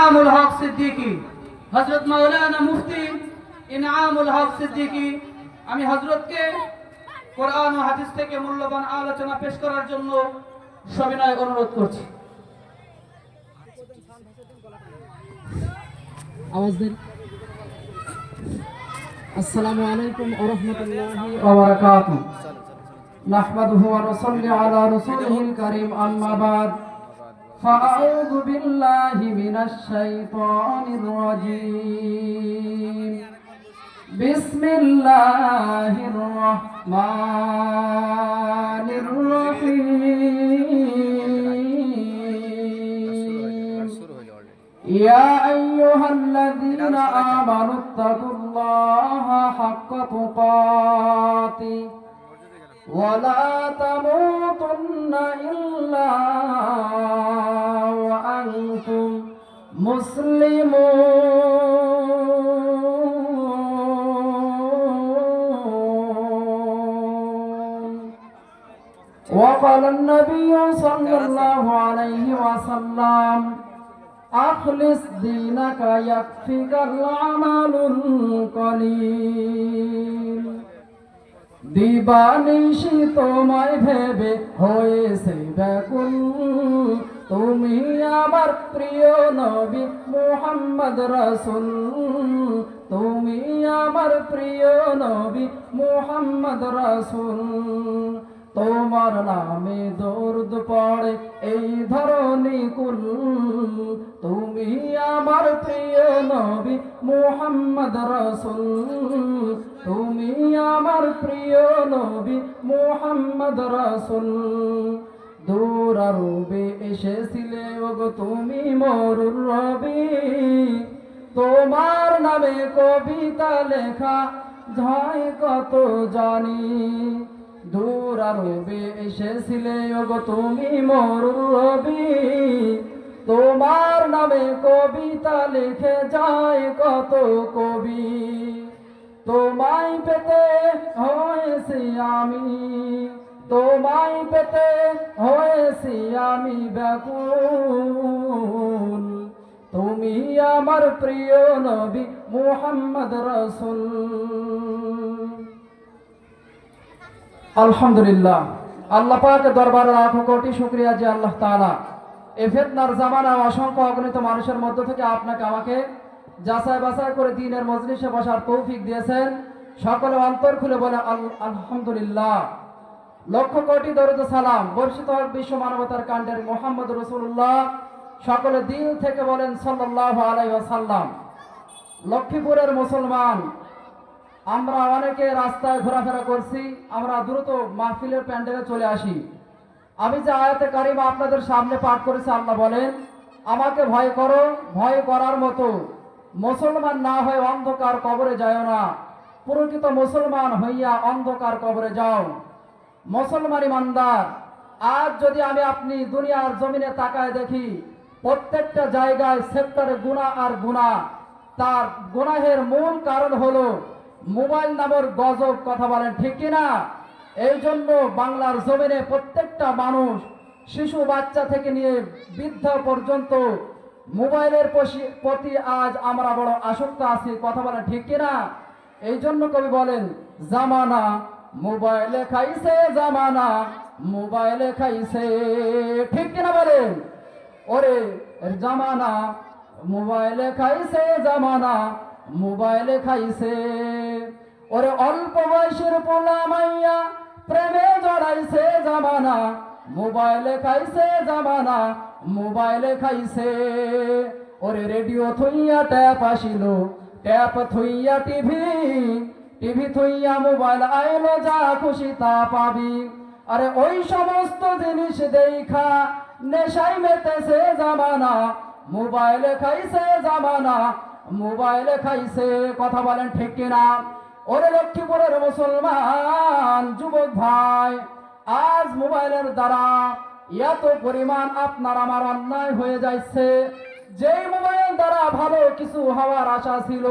ইনআমুল হক সিদ্দিকী, হযরত মাওলানা মুফতি ইনআমুল হক সিদ্দিকী, আমি হযরতকে কোরআন ও হাদিস থেকে মূল্যবান আলোচনা পেশ করার জন্য সবিনয় অনুরোধ করছি। আওয়াজ দেন। আসসালামু আলাইকুম ওয়া রাহমাতুল্লাহি ওয়া বারাকাতুহু। নাহমাদুহু ওয়া নুসাল্লি আলা রাসূলিহিল কারীম, আম্মা বাদ। ফাআউযু বিল্লাহি মিনাশ শাইতানির রাজীম। বিসমিল্লাহির রাহমানির রহিম। ইয়া আইয়ুহাল্লাযীনা আমানুত্তাকুল্লাহা হাক্কা তুকাতিহি ওয়া লা তামুতুন্না ইল্লা ওয়া আনতুম মুসলিমুন। ওয়া ক্বালা আন-নাবিয়্যু সাল্লাল্লাহু আলাইহি ওয়াসাল্লাম আখলিস দীনাকা ইয়াকফিকাল আমালুল কলিল। দিবানিশি তোমায় ভেবে হয়েছে ব্যাকুল, তুমি আমার প্রিয় নবী মুহাম্মদ রাসূল, তুমি আমার প্রিয় নবী মুহাম্মদ রাসূল। তোমার নামে দরুদ পড়ে এই ধরনী কুল, তুমি আমার প্রিয় নবী মুহাম্মদ রাসূল, তুমি আমার প্রিয় নবী মুহাম্মদ রাসূল। দূর আরবে এসেছিলে ওগো তুমি মরুর রবি, তোমার নামে কবিতা লেখা যায় কত জানি। দূর আরবে এসেছিলে ওগো তুমি মরুর রবি, তোমার নামে কবিতা লিখে যায় কত কবি। তোমায় পেতে হয়েছি আমি, তোমায় পেতে হয়েছি আমি ব্যাকুল, তুমি আমার প্রিয় নবী মুহাম্মদ রাসূল। আলহামদুলিল্লাহ, আল্লাহ পাকের দরবারে লাখো কোটি শুকরিয়া যে আল্লাহ তাআলা এই ফিতনার জামানা অসংখ্য অগণিত মানুষের মধ্য থেকে আপনাকে আমাকে যাচাই বাছাই করে দ্বীনের মজলিসে বসার তৌফিক দিয়েছেন। সকলে অন্তর খুলে বলে আলহামদুলিল্লাহ। লক্ষ কোটি দরুদ সালাম বর্ষিত হোক বিশ্ব মানবতার কাণ্ডের মুহাম্মদ রাসূলুল্লাহ, সকলে দিল থেকে বলেন সাল্লাল্লাহু আলাইহি ওয়াসাল্লাম। লক্ষ্মীপুরের মুসলমান আমরা অনেকে রাস্তায় ঘোরাফেরা করছি, আমরা দ্রুত মাহফিলের প্যান্ডেলে চলে আসি। আমি যে আয়াতে কারিমা আপনাদের সামনে পাঠ করেছি, আল্লাহ বলেন আমাকে ভয় করো, ভয় করার মতো মুসলমান না হয়ে অন্ধকার কবরে যাও না, প্রকৃত মুসলমান হইয়া অন্ধকার কবরে যাও। মুসলমান ইমানদার, আজ যদি আমি আপনি দুনিয়ার জমিনে তাকায় দেখি প্রত্যেকটা জায়গায় সেক্টরে গুনাহ আর গুনাহ। তার গুনাহের মূল কারণ হলো মোবাইল নামের গজব, কথা বলেন ঠিক কিনা? এই জন্য বাংলার জমিনে প্রত্যেকটা মানুষ, শিশু বাচ্চা থেকে নিয়ে বৃদ্ধ পর্যন্ত মোবাইলের প্রতি আজ আমরা বড় আসক্ত আছি, কথা বলেন ঠিক কিনা? এই জন্য কবি বলেন জামানা মোবাইলে খাইছে, জামানা মোবাইলে খাইছে, ঠিক কিনা বলেন? ওরে জামানা মোবাইলে খাইছে, জামানা মোবাইলে খাইছে। ওরে অল্প বয়সের পোলা মাইয়া প্রেমে জড়াইছে, জামানা মোবাইলে খাইছে, জামানা মোবাইলে খাইছে। ওরে রেডিও থইয়া ট্যাপ আসিল, ট্যাপ থইয়া টিভি, টিভি থইয়া মোবাইল আইলো, যা খুশি তা পাবি। আরে ওই সমস্ত জিনিস দেখা নেশাই মেতেছে, জামানা মোবাইলে খাইছে, জামানা মোবাইলে খাইছে, কথা বলেন ঠিক কিনা? ওরে লক্ষ্মীপুরের মুসলমান যুবক ভাই, আজ মোবাইলের দ্বারা এত পরিমাণ আপনার আমার অন্যায় হয়ে যাচ্ছে। যেই মোবাইল দ্বারা ভালো কিছু হওয়ার আশা ছিল,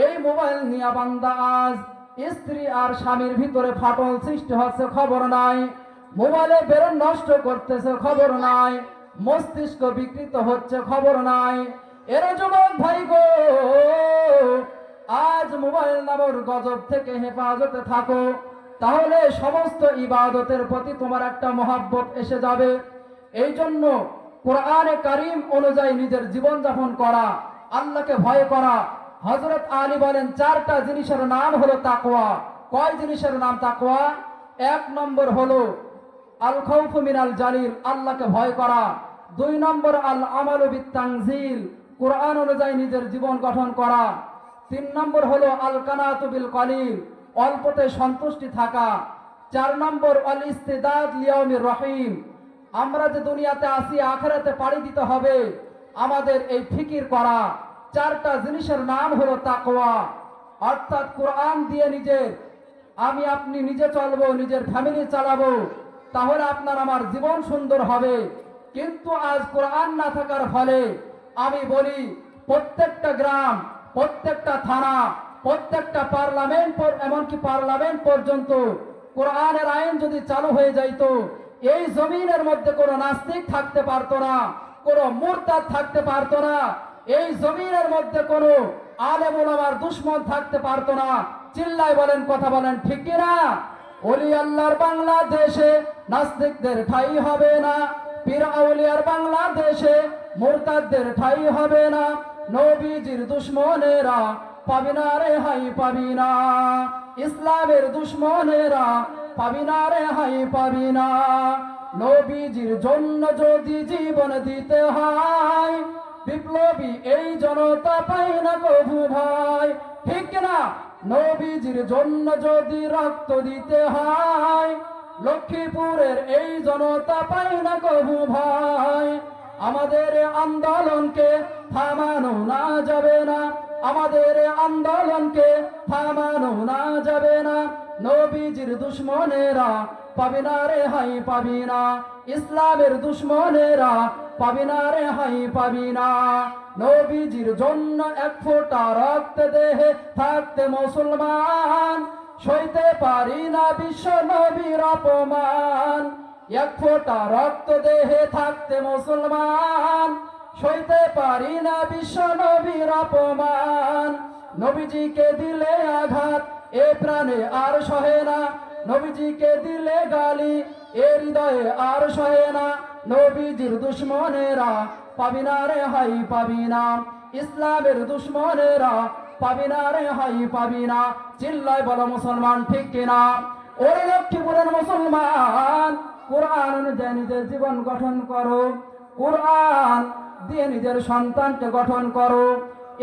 এই মোবাইল নিয়ে বান্দা আজ স্ত্রী আর স্বামীর ভিতরে ফাটল সৃষ্টি হচ্ছে, খবর নাই। মোবাইলে ব্রেন নষ্ট করতেছে, খবর নাই। মস্তিষ্ক বিকৃত হচ্ছে, খবর নাই। এর যুবক ভাই গো, আজ মোবাইল নামের গজব থেকে হেফাজতে থাকো, তাহলে সমস্ত ইবাদতের প্রতি তোমার একটা মহাব্বত এসে যাবে। এই জন্য কোরআনে কারিম অনুযায়ী নিজের জীবন যাপন করা, আল্লাহকে ভয় করা। হযরত আলী বলেন, চারটা জিনিসের নাম হলো তাকওয়া। কয় জিনিসের নাম তাকওয়া? এক নম্বর হলো আল খাউফু মিনাল জালিল, আল্লাহকে ভয় করা। দুই নম্বর আল আমালু বিত তানজিল, কোরআন অনুযায়ী নিজের জীবন গঠন করা। তিন নম্বর হলো আল কানাতু বিল কলিল, অল্পতে সন্তুষ্টি থাকা। চার নম্বর আল ইস্তিদাদ লিয়াউমির রহিম, আমরা যে দুনিয়াতে আসি আখিরাতে পাড়ি দিতে হবে, আমাদের এই ফিকির করা। চারটা জিনিসের নাম হলো তাকওয়া। অর্থাৎ কোরআন দিয়ে নিজের আমি আপনি নিজে চলবো, নিজের ফ্যামিলি চালাবো, তাহলে আপনার আমার জীবন সুন্দর হবে। কিন্তু আজ কোরআন না থাকার ফলে আমি বলি, প্রত্যেকটা গ্রাম, প্রত্যেকটা থানা, প্রত্যেকটা পার্লামেন্ট, এমনকি পার্লামেন্ট পর্যন্ত কোরআনের আইন যদি চালু হয়ে যাইতো, এই জমিনের মধ্যে কোনো নাস্তিক থাকতে পারতো না, কোনো মুরতাদ থাকতে পারতো না, এই জমিনের মধ্যে কোনো আলেম ওলামার দুশমন থাকতে পারতো না। চিল্লায় বলেন, কথা বলেন, ঠিক কিনা? ওলি আল্লাহর বাংলাদেশে নাস্তিকদের ঠাঁই হবে না, পীর আউলিয়ার বাংলাদেশে মুরতাদদের ঠাঁই হবে না। নবীজির দুশমনেরা পাবি না রেহাই, পাবি না। ইসলামের দুশমনেরা পাবি না রেহাই, পাবি না। নবীজির জন্য যদি জীবন দিতে হয়, বিপ্লবী এই জনতা পাই না কভু ভাই, ঠিক না? নবীজির জন্য যদি রক্ত দিতে হয়, লক্ষ্মীপুরের এই জনতা পাই না কভু ভাই। আমাদের আন্দোলনকে থামানো না যাবে না, আমাদের আন্দোলনকে থামানো না যাবে না। নবীজির দুশমনেরা পাবি না রেহাই, পাবি না। ইসলামের দুশমনেরা পাবি না রেহাই, পাবি না। নবীজির জন্য এক ফোঁটা রক্ত দেহে থাকতে মুসলমান, সইতে পারি না বিশ্ব নবীর অপমান। এক ফোঁটা রক্ত দেহে থাকতে মুসলমান, সইতে পারি না বিশ্ব নবীর অপমান। নবীজিকে দিলে আঘাত এ প্রাণে আর সহে না, নবীজিকে দিলে গালি এ হৃদয়ে আর সহে না। নবীজির দুশমনেরা পাবি না রেহাই, পাবি না। ইসলামের দুশমনেরা পাবি না রেহাই, পাবি না। চিল্লায় বলো মুসলমান, ঠিক কিনা? ওরে লক্ষ্মীপুরের মুসলমান, কোরআন অনুযায়ী নিজের জীবন গঠন করো, কোরআন দিয়ে নিজের সন্তানকে গঠন করো।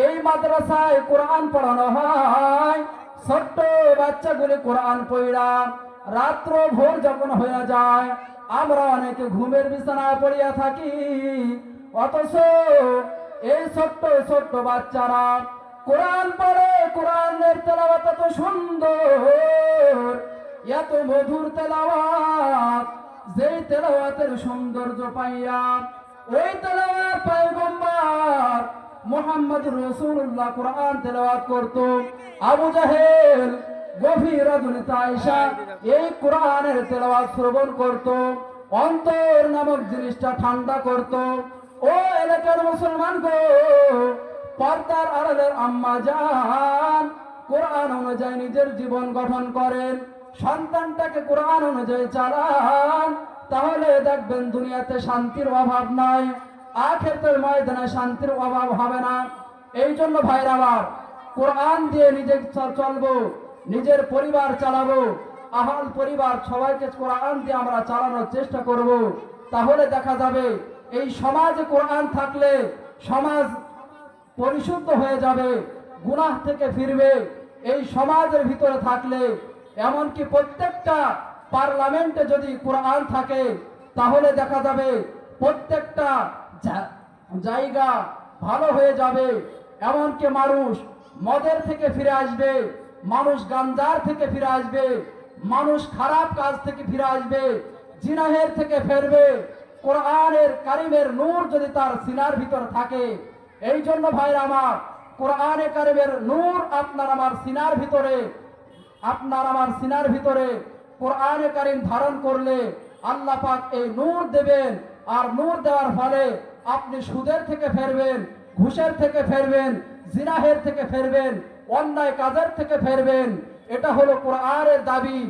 এই মাদ্রাসায় কোরআন পড়ানো হয়, ছোট্ট বাচ্চাগুলি কোরআন পড়া রাত্র ভোর যখন হয়ে যায়, আমরা অনেকে ঘুমের বিছানায় পড়িয়া থাকি, অথচ এই ছোট্ট ছোট্ট বাচ্চারা কোরআন পড়ে। কোরআনের তেলাওয়াত এত সুন্দর, এত মধুর তেলাওয়াত, যেই তেলাওয়াতের সৌন্দর্য পাইয়া ওই তেলাওয়াত পয়গম্বর মুহাম্মদ রাসূলুল্লাহ কোরআন তেলাওয়াত করত। আবু জাহেল গভীর রাজনীতি আয়েশা এই কোরআনের তেলাওয়াত শ্রবণ করত, অন্তর নামক জিনিসটা ঠান্ডা করত। ও এলাকার মুসলমান গো, পর্দার আড়ালের আম্মা জান কোরআন অনুযায়ী নিজের জীবন গঠন করেন, সন্তানটাকে কোরআন অনুযায়ী চালান, তাহলে দেখবেন দুনিয়াতে শান্তির অভাব নাই, আখিরাতের ময়দানে শান্তির অভাব হবে না। এই জন্য ভাইরা আমার, কোরআন দিয়ে নিজে চলবো, নিজের পরিবার চালাবো, আহল পরিবার সবাইকে কোরআন দিয়ে আমরা চালানোর চেষ্টা করব। তাহলে দেখা যাবে এই সমাজে কোরআন থাকলে সমাজ পরিশুদ্ধ হয়ে যাবে, গুনাহ থেকে ফিরবে। এই সমাজের ভিতরে থাকলে, এমনকি প্রত্যেকটা পার্লামেন্টে যদি কোরআন থাকে, তাহলে দেখা যাবে প্রত্যেকটা জায়গা ভালো হয়ে যাবে। এমনকি মানুষ মদের থেকে ফিরে আসবে, মানুষ গাঞ্জার থেকে ফিরে আসবে, মানুষ খারাপ কাজ থেকে ফিরে আসবে, জিনাহের থেকে ফিরবে। কোরআনের কারিমের নূর যদি তার সিনার ভিতর থাকে, এই জন্য ভাইরা আমার, কোরআনে কারিমের নূর আপনার আমার সিনার ভিতরে, আপনার আমার সিনার ভিতরে কোরআনে কারিম ধারণ করলে আল্লাহ পাক এই নূর দেবেন। আর নূর দেওয়ার ফলে আপনি সুদের থেকে ফিরবেন, ঘুষের থেকে ফিরবেন, জিনাহের থেকে ফিরবেন, অন্যায় কাজের থেকে ফিরবেন। এটা হলো কোরআনের দাবি।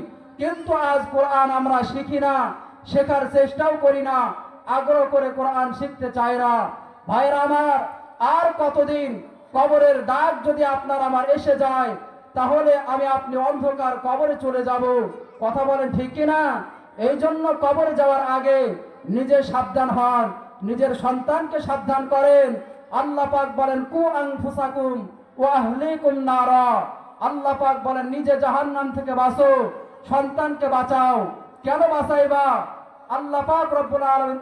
কিন্তু আজ কোরআন আমরা শিখি না, শেখার চেষ্টাও করি না, আগ্রহ করে কোরআন শিখতে চাই না। ভাইরা আমার, আর কতদিন? কবরের ডাক যদি আপনার আমার এসে যায়, তাহলে আমি আপনি অন্ধকার কবরে চলে যাব। কথা বলেন ঠিক কিনা? এই জন্য কবরে যাওয়ার আগে নিজে সাবধান হন, নিজের সন্তানকে সাবধান করেন। আল্লাহ পাক বলেন কু আনফুসাকুম ওয়া আহলিকুম নারা। আল্লাহ পাক বলেন নিজে জাহান্নাম থেকে বাঁচো, সন্তানকে বাঁচাও। কেন বাঁচাইবা? আল্লাহ পাক রব্বুল আলামিন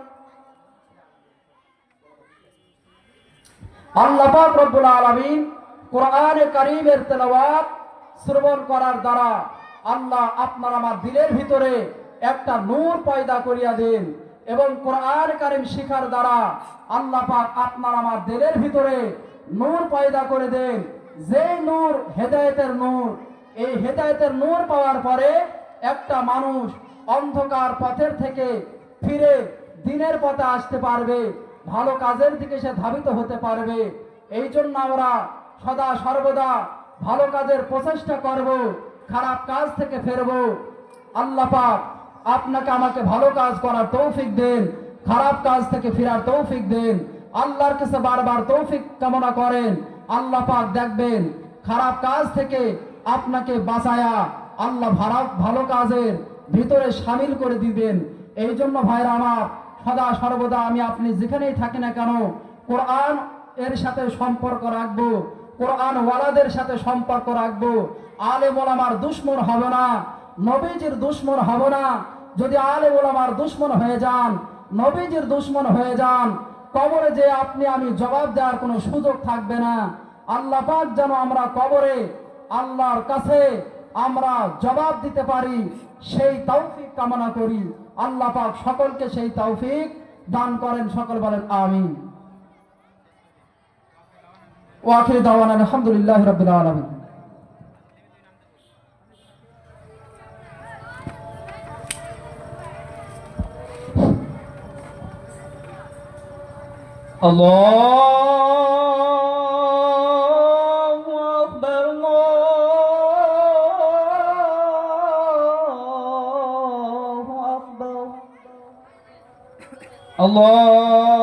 আল্লাহ পাক রব্বুল আলামিন কোরআনে কারীমের তেলাওয়াত শ্রবণ করার দ্বারা আল্লাহ আপনার আমার দিলের ভিতরে একটা নূর পয়দা করিয়া দেন, এবং কোরআন কারীম শিখার দ্বারা আল্লাহ পাক আপনার আমার দিলের ভিতরে নূর পয়দা করে দেন। যে নূর হেদায়েতের নূর। এই হেদায়েতের নূর পাওয়ার পরে একটা মানুষ অন্ধকার পথের থেকে ফিরে দিনের পথে আসতে পারবে, ভালো কাজের দিকে সে ধাবিত হতে পারবে। এই জন্য আমরা সদা সর্বদা ভালো কাজের প্রচেষ্টা করব, খারাপ কাজ থেকে ফিরব। আল্লাহ পাক আপনাকে আমাকে ভালো কাজ করার তৌফিক দেন, খারাপ কাজ থেকে ফেরার তৌফিক দেন। আল্লাহর কাছে বারবার তৌফিক কামনা করেন। আল্লাহ পাক দেখবেন খারাপ কাজ থেকে আপনাকে বাঁচায়া আল্লাহ ভালো কাজের ভিতরে শামিল করে দিবেন। এই জন্য ভাইরা আমার, সদা সর্বদা আমি আপনি যেখানেই থাকি না কেন কোরআন এর সাথে সম্পর্ক রাখবো, কোরআন ওয়ালাদের সাথে সম্পর্ক রাখবো। আলেম ওলামার দুশমন হব না, নবীজির দুশমন হব না। যদি আলেম ওলামার দুশমন হয়ে যান, নবীজির দুশমন হয়ে যান, কবরে যে আপনি আমি জবাব দেওয়ার কোনো সুযোগ থাকবে না। আল্লাহ পাক যেন আমরা কবরে আল্লাহর কাছে আমরা জবাব দিতে পারি, সেই তৌফিক কামনা করি। আল্লাহ পাক সকলকে সেই তৌফিক দান করেন। সকল বলেন আমিন। ওয়া আখিরু দাওয়ানা আলহামদুলিল্লাহি রাব্বিল আলামিন। আল্লাহু আকবার, আল্লাহু আকবার, আল্লাহ